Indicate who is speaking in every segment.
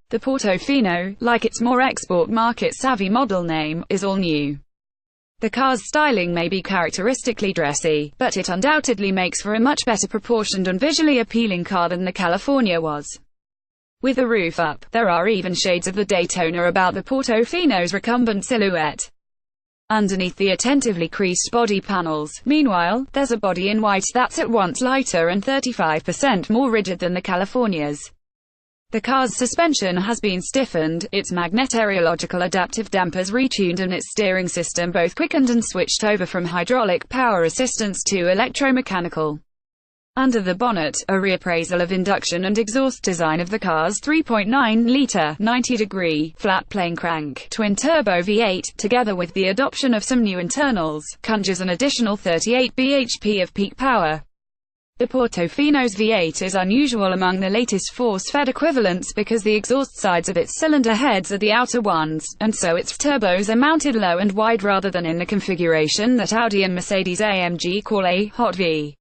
Speaker 1: The Portofino, like its more export market-savvy model name, is all new. The car's styling may be characteristically dressy, but it undoubtedly makes for a much better proportioned and visually appealing car than the California was. With the roof up, there are even shades of the Daytona about the Portofino's recumbent silhouette. Underneath the attentively creased body panels, meanwhile, there's a body in white that's at once lighter and 35% more rigid than the California's. The car's suspension has been stiffened, its magnetorheological adaptive dampers retuned and its steering system both quickened and switched over from hydraulic power assistance to electromechanical. Under the bonnet, a reappraisal of induction and exhaust design of the car's 3.9-litre, 90-degree, flat-plane crank, twin-turbo V8, together with the adoption of some new internals, conjures an additional 38 bhp of peak power. The Portofino's V8 is unusual among the latest force-fed equivalents because the exhaust sides of its cylinder heads are the outer ones, and so its turbos are mounted low and wide rather than in the configuration that Audi and Mercedes-AMG call a hot V.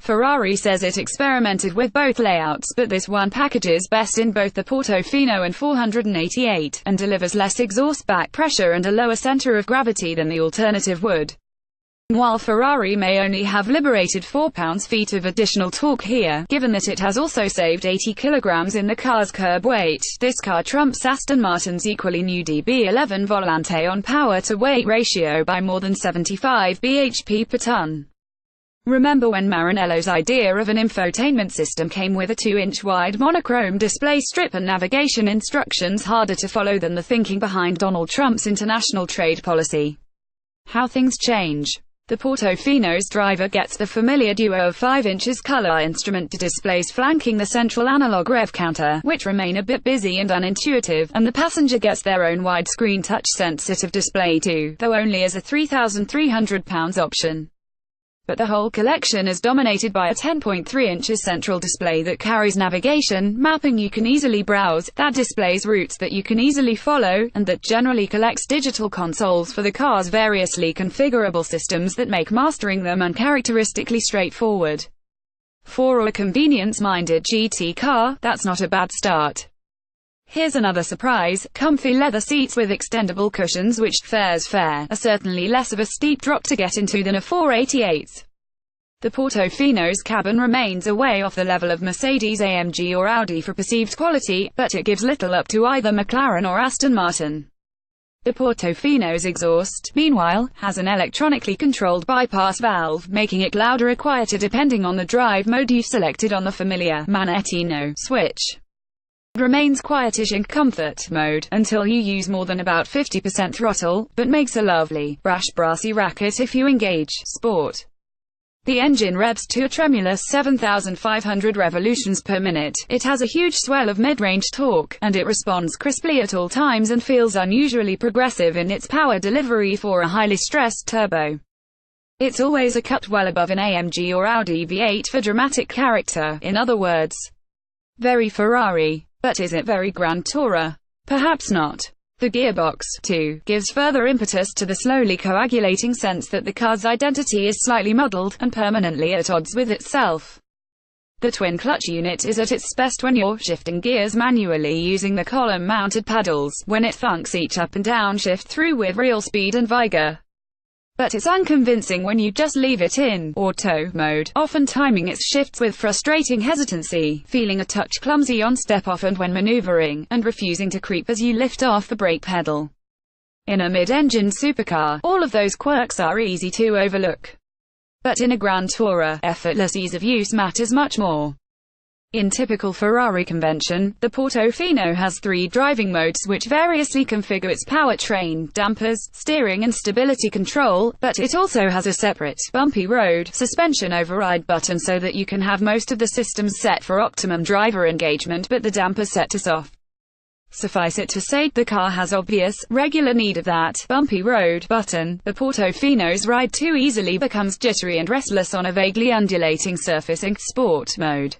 Speaker 1: Ferrari says it experimented with both layouts, but this one packages best in both the Portofino and 488, and delivers less exhaust back pressure and a lower center of gravity than the alternative would. While Ferrari may only have liberated 4 pounds-feet of additional torque here, given that it has also saved 80 kilograms in the car's curb weight, this car trumps Aston Martin's equally new DB11 Volante on power-to-weight ratio by more than 75 bhp per ton. Remember when Maranello's idea of an infotainment system came with a 2-inch wide monochrome display strip and navigation instructions harder to follow than the thinking behind Donald Trump's international trade policy? How things change. The Portofino's driver gets the familiar duo of 5 inches color instrument displays flanking the central analog rev counter, which remain a bit busy and unintuitive, and the passenger gets their own widescreen touch-sensitive display too, though only as a £3,300 option. But the whole collection is dominated by a 10.3 inches central display that carries navigation, mapping you can easily browse, that displays routes that you can easily follow, and that generally collects digital consoles for the car's variously configurable systems that make mastering them uncharacteristically straightforward. For a convenience-minded GT car, that's not a bad start. Here's another surprise: comfy leather seats with extendable cushions which, fair's fair, are certainly less of a steep drop to get into than a 488. The Portofino's cabin remains a way off the level of Mercedes-AMG or Audi for perceived quality, but it gives little up to either McLaren or Aston Martin. The Portofino's exhaust, meanwhile, has an electronically controlled bypass valve, making it louder or quieter depending on the drive mode you've selected on the familiar magnetorheological switch. Remains quietish in comfort mode, until you use more than about 50% throttle, but makes a lovely, brash brassy racket if you engage sport. The engine revs to a tremulous 7,500 revolutions per minute, it has a huge swell of mid-range torque, and it responds crisply at all times and feels unusually progressive in its power delivery for a highly stressed turbo. It's always a cut well above an AMG or Audi V8 for dramatic character, in other words. Very Ferrari. But is it very Grand Tourer? Perhaps not. The gearbox, too, gives further impetus to the slowly coagulating sense that the car's identity is slightly muddled, and permanently at odds with itself. The twin-clutch unit is at its best when you're shifting gears manually using the column-mounted paddles, when it thunks each up and down shift through with real speed and vigor. But it's unconvincing when you just leave it in auto mode, often timing its shifts with frustrating hesitancy, feeling a touch clumsy on step-off and when maneuvering, and refusing to creep as you lift off the brake pedal. In a mid-engine supercar, all of those quirks are easy to overlook. But in a Grand Tourer, effortless ease of use matters much more. In typical Ferrari convention, the Portofino has 3 driving modes which variously configure its powertrain, dampers, steering and stability control, but it also has a separate, bumpy road, suspension override button so that you can have most of the systems set for optimum driver engagement but the dampers set to soft. Suffice it to say, the car has obvious, regular need of that bumpy road button. The Portofino's ride too easily becomes jittery and restless on a vaguely undulating surface in sport mode.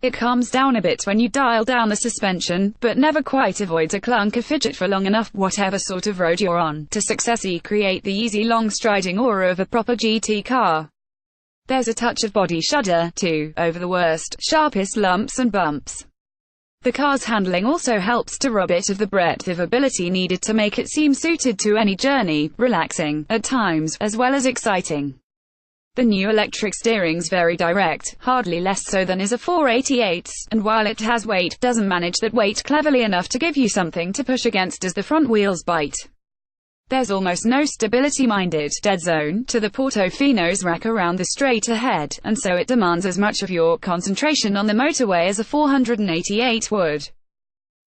Speaker 1: It calms down a bit when you dial down the suspension, but never quite avoids a clunk or fidget for long enough, whatever sort of road you're on, to successfully create the easy long striding aura of a proper GT car. There's a touch of body shudder, too, over the worst, sharpest lumps and bumps. The car's handling also helps to rob it of the breadth of ability needed to make it seem suited to any journey, relaxing, at times, as well as exciting. The new electric steering's very direct, hardly less so than is a 488, and while it has weight, doesn't manage that weight cleverly enough to give you something to push against as the front wheels bite. There's almost no stability-minded dead zone to the Portofino's rack around the straight ahead, and so it demands as much of your concentration on the motorway as a 488 would.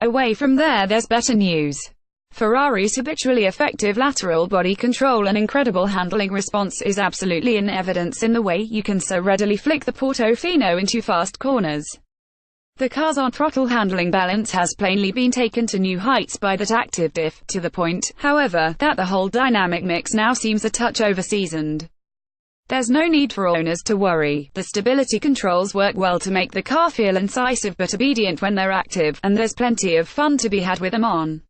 Speaker 1: Away from there, there's better news. Ferrari's habitually effective lateral body control and incredible handling response is absolutely in evidence in the way you can so readily flick the Portofino into fast corners. The car's on-throttle handling balance has plainly been taken to new heights by that active diff, to the point, however, that the whole dynamic mix now seems a touch over-seasoned. There's no need for owners to worry. The stability controls work well to make the car feel incisive but obedient when they're active, and there's plenty of fun to be had with them on.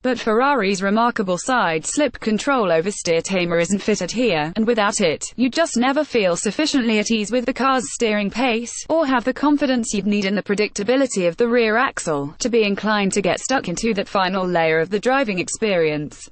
Speaker 1: But Ferrari's remarkable side-slip control oversteer tamer isn't fitted here, and without it, you just never feel sufficiently at ease with the car's steering pace, or have the confidence you'd need in the predictability of the rear axle, to be inclined to get stuck into that final layer of the driving experience.